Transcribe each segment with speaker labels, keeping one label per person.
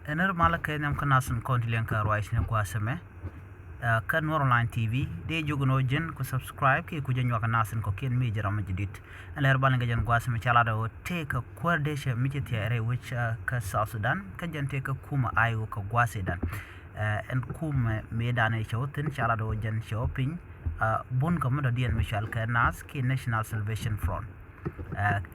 Speaker 1: ener mala kenyam kanasun kontilen ka rois ne kwasame kan online tv de jogono jen ko subscribe ke ku jenyo kanasun ko ken mi jara majidit aler bal nga jen kwasame chala do te ka kwardesha mijeti are which ka South Sudan ka jen te ka kuma ayo ka gwase dan en kuma medane chotin chala do jen shopping bon ko modo dien michal ka nas ki National Salvation Front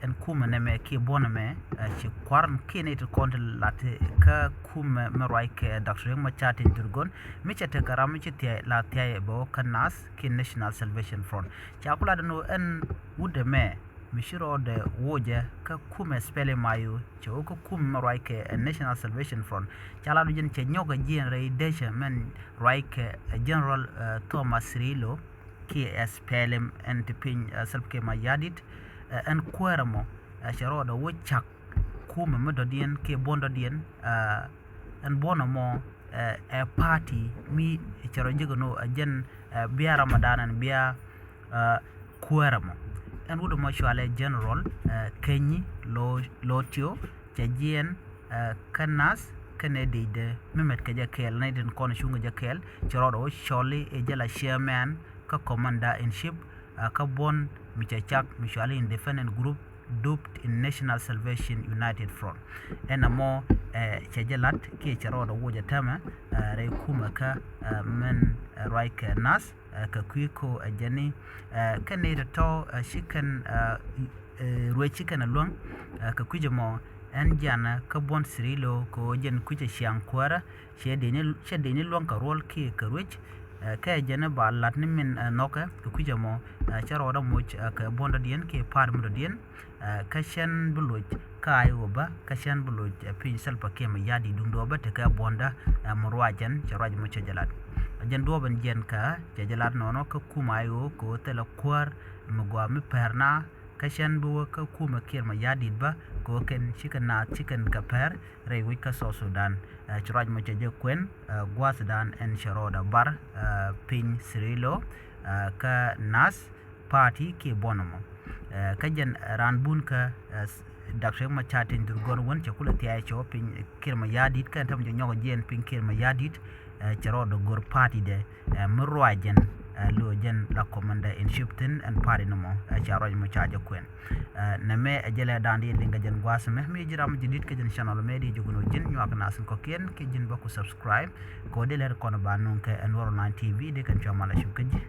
Speaker 1: en kuma neme ki boname ci kwarn kene to kontel late ka kuma marai ke Dr. ma chatin durgon mi chete karam ci te la te bo kanas ki National Salvation Front ci akula dano en wude me mi shiro de woje ka kuma spele mayu ci ko kuma marai ke National Salvation Front ci ala du jen ci nyoga jien re deja men rai ke General Thomas Rilo ki spelem en tipin selfke ma yadit en kweramo sharoda wochak kuma medodien ke bondodien en bonamo a party mi charo jegono jen biya ramadan en biya kweramo en wudo mo shwale general kenyi lotio jajien kanas kennedy de memet ke jakel naiden kon shunga jakel charoda wo sholi e jala chairman ka commander in chief ka bon michachak mishwali independent group duped in National Salvation United Front enamo chejelat ke charoda woja tama re kuma ka men right nas ka kwiko ajani kaneda to shikan ruwe chikan along ka kujamo en jana ka bon sirilo ko jen kuja shiankwara shedeni long ka rol ke karwich ka jana ba latni min noka ku kujamo charoda much ka bonda dien ke par mo dien ka shen buluj ka ayoba ka shen buluj pin salpa ke ma yadi dundo ba te ka bonda morwajan charaj mo chajalat jen do ban jen ka chajalat nono ka kuma ayo ko tela kwar mo gwa mi perna ka shen bu ka kuma ke ma yadi ba ko ken chicken ka per re wi ka so Sudan charaj mo chaje kwen gwa Sudan en charoda bar pin sirilo ka nas party ke bonomo kajen ranbun ka Dr. ma chatin durgon won che kula tiya cho pin kirma yadit kan tam nyogo jen pin kirma yadit charoda gor party de murwajen lo jen la commander in shipton and party nomo charoj mo chaje kwen name ajele dandi linga jen gwasme mi jiram jidit ka jen channel media jogono jen nyak nasin ko ken ke jen bako subscribe ko de ler kono banun ka en online tv de kan chamala shukji